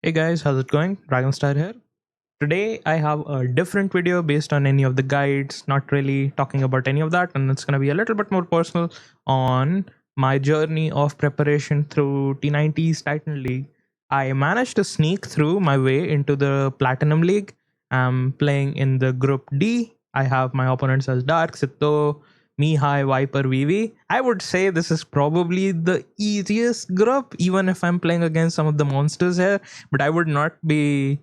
Hey guys, how's it going? Dragonstar here. Today I have a different video based on any of the guides, not really talking about any of that, and it's going to be a little bit more personal on my journey of preparation through T90's Titan League. I managed to sneak through my way into the Platinum League. I'm playing in the Group D. I have my opponents as Dark, Sitto, Mihai, Viper, Vivi. I would say this is probably the easiest group, even if I'm playing against some of the monsters here, but I would not be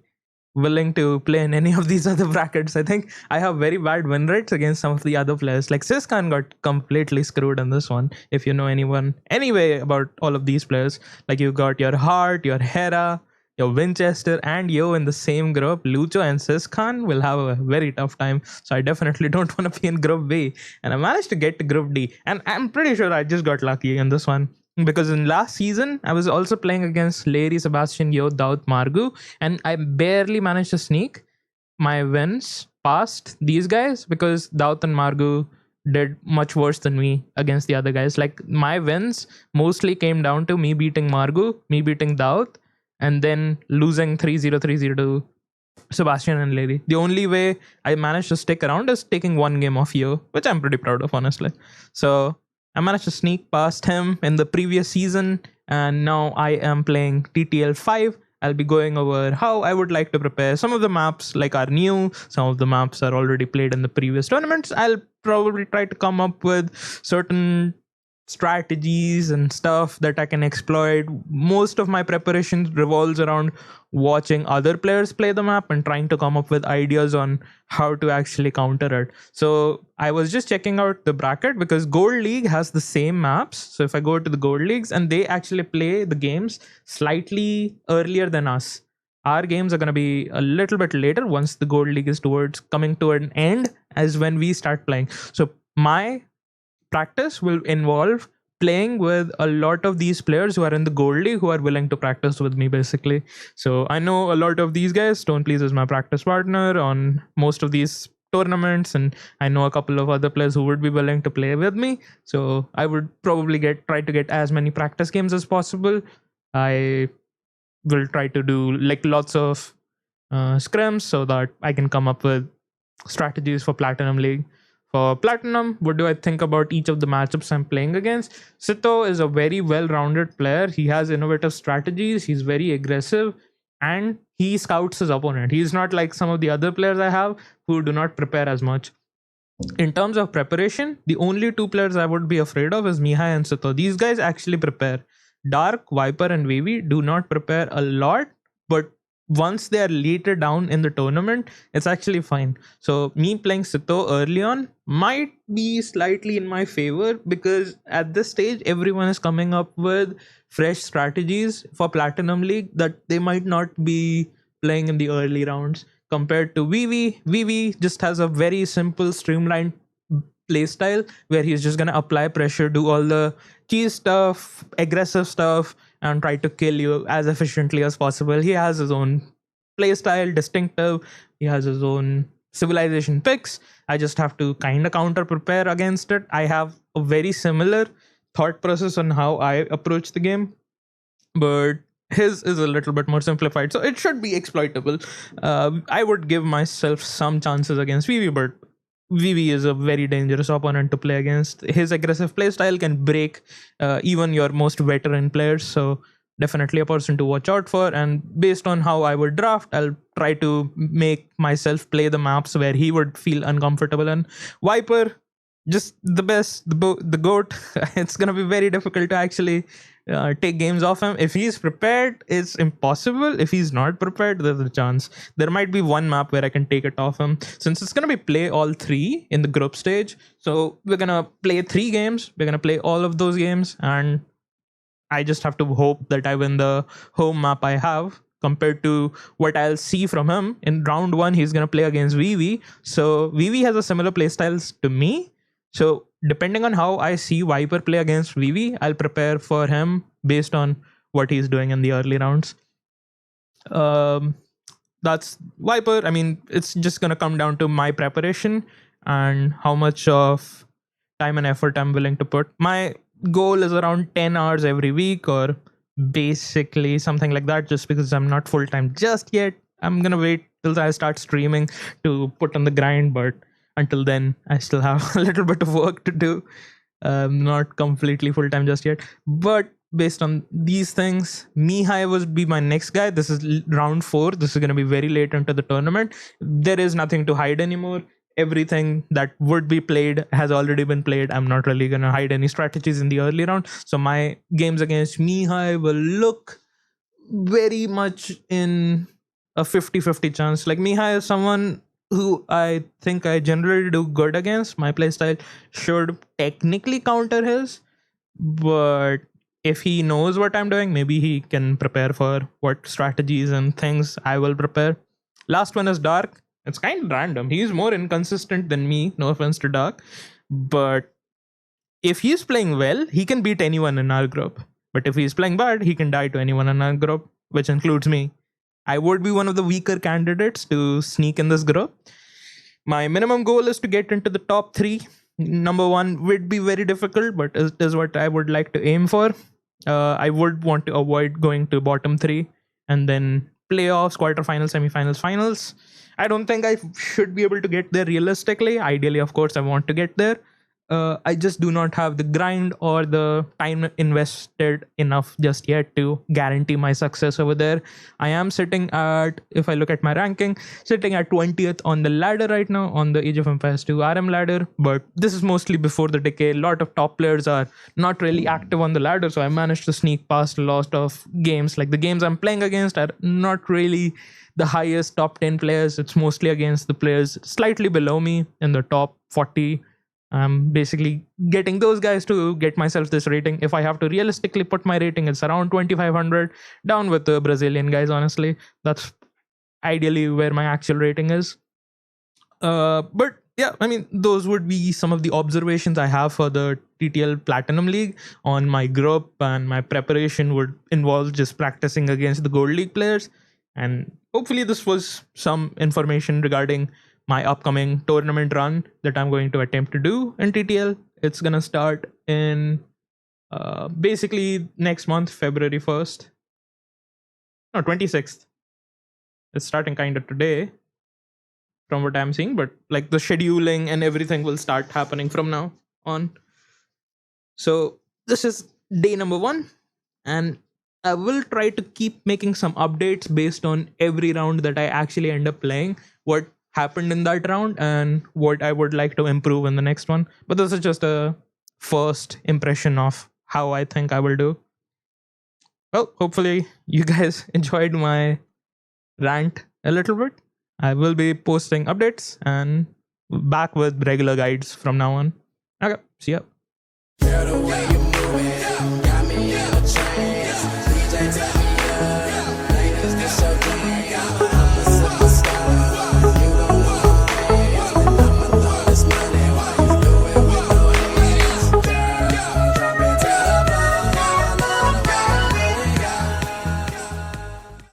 willing to play in any of these other brackets. I think I have very bad win rates against some of the other players. Like Siskan got completely screwed in this one. If you know anyone anyway about all of these players, like you got your Heart, your Hera, your Winchester, and Yo in the same group, Lucho and Siskan will have a very tough time. So I definitely don't want to be in Group B. And I managed to get to Group D. And I'm pretty sure I just got lucky in this one. Because in last season, I was also playing against Larry, Sebastian, Yo, Daud, Margu, and I barely managed to sneak my wins past these guys because Daud and Margu did much worse than me against the other guys. Like my wins mostly came down to me beating Margu, me beating Daud, and then losing 3-0, 3-0 to Sebastian and Larry. The only way I managed to stick around is taking one game off Yo, which I'm pretty proud of, honestly. So I managed to sneak past him in the previous season, and now I am playing TTL5. I'll be going over how I would like to prepare. Some of the maps like are new, some of the maps are already played in the previous tournaments. I'll probably try to come up with certain strategies and stuff that I can exploit. Most of my preparation revolves around watching other players play the map and trying to come up with ideas on how to actually counter it. So I was just checking out the bracket because Gold League has the same maps. So if I go to the Gold Leagues, and they actually play the games slightly earlier than us. Our games are going to be a little bit later once the Gold League is towards coming to an end as when we start playing. So my practice will involve playing with a lot of these players who are in the gold league who are willing to practice with me, basically. So I know a lot of these guys. Stone Please is my practice partner on most of these tournaments, and I know a couple of other players who would be willing to play with me. So I would probably try to get as many practice games as possible. I will try to do like lots of scrims so that I can come up with strategies for Platinum League. For Platinum, what do I think about each of the matchups I'm playing against? Sito is a very well-rounded player. He has innovative strategies. He's very aggressive, and he scouts his opponent. He's not like some of the other players I have who do not prepare as much. In terms of preparation, the only two players I would be afraid of is Mihai and Sito. These guys actually prepare. Dark, Viper, and Vivi do not prepare a lot, but once they are later down in the tournament, it's actually fine. So me playing Sito early on might be slightly in my favor because at this stage everyone is coming up with fresh strategies for Platinum League that they might not be playing in the early rounds compared to Vivi. Vivi just has a very simple streamlined playstyle where he's just gonna apply pressure, do all the cheese stuff, aggressive stuff, and try to kill you as efficiently as possible. He has his own playstyle, distinctive. He has his own civilization picks. I just have to kind of counter prepare against it. I have a very similar thought process on how I approach the game, but his is a little bit more simplified, so it should be exploitable. I would give myself some chances against Vivi, but Vivi is a very dangerous opponent to play against. His aggressive playstyle can break even your most veteran players, so definitely a person to watch out for. And based on how I would draft, I'll try to make myself play the maps where he would feel uncomfortable. And Viper, just the best, the goat. It's gonna be very difficult to actually take games off him. If he's prepared, it's impossible. If he's not prepared, there's a chance. There might be one map where I can take it off him, since it's gonna be play all three in the group stage. So we're gonna play 3 games. We're gonna play all of those games, and I just have to hope that I win the home map I have. Compared to what I'll see from him in round 1, he's gonna play against Vivi. So Vivi has a similar playstyles to me. So depending on how I see Viper play against Vivi, I'll prepare for him based on what he's doing in the early rounds. That's Viper. I mean, it's just gonna come down to my preparation and how much of time and effort I'm willing to put. My goal is around 10 hours every week, or basically something like that, just because I'm not full-time just yet. I'm gonna wait till I start streaming to put on the grind, but until then I still have a little bit of work to do. Not completely full-time just yet, but based on these things, Mihai would be my next guy. This is round 4. This is going to be very late into the tournament. There is nothing to hide anymore. Everything that would be played has already been played. I'm not really going to hide any strategies in the early round. So my games against Mihai will look very much in a 50-50 chance. Like, Mihai is someone who I think I generally do good against. My playstyle should technically counter his, but if he knows what I'm doing, maybe he can prepare for what strategies and things I will prepare. Last one is Dark. It's kind of random. He's more inconsistent than me. No offense to Dark, but if he's playing well, he can beat anyone in our group. But if he's playing bad, he can die to anyone in our group, which includes me. I would be one of the weaker candidates to sneak in this group. My minimum goal is to get into the top 3. Number 1 would be very difficult, but it is what I would like to aim for. I would want to avoid going to bottom 3 and then playoffs, quarterfinals, semifinals, finals. I don't think I should be able to get there realistically. Ideally, of course, I want to get there. I just do not have the grind or the time invested enough just yet to guarantee my success over there. I am sitting at, if I look at my ranking, sitting at 20th on the ladder right now on the Age of Empires 2 RM ladder, but this is mostly before the decay. A lot of top players are not really active on the ladder, so I managed to sneak past a lot of games. Like, the games I'm playing against are not really the highest top 10 players. It's mostly against the players slightly below me in the top 40. I'm basically getting those guys to get myself this rating. If I have to realistically put my rating, it's around 2500, down with the Brazilian guys, honestly. That's ideally where my actual rating is. But yeah, I mean, those would be some of the observations I have for the TTL Platinum League on my group, and my preparation would involve just practicing against the Gold League players. And hopefully this was some information regarding my upcoming tournament run that I'm going to attempt to do in TTL. It's gonna start in basically next month, February 1st. No, 26th. It's starting kind of today from what I'm seeing, but like the scheduling and everything will start happening from now on. So this is day number 1, and I will try to keep making some updates based on every round that I actually end up playing, what happened in that round and what I would like to improve in the next one. But this is just a first impression of how I think I will do. Well, hopefully you guys enjoyed my rant a little bit. I will be posting updates and back with regular guides from now on. Okay, see ya.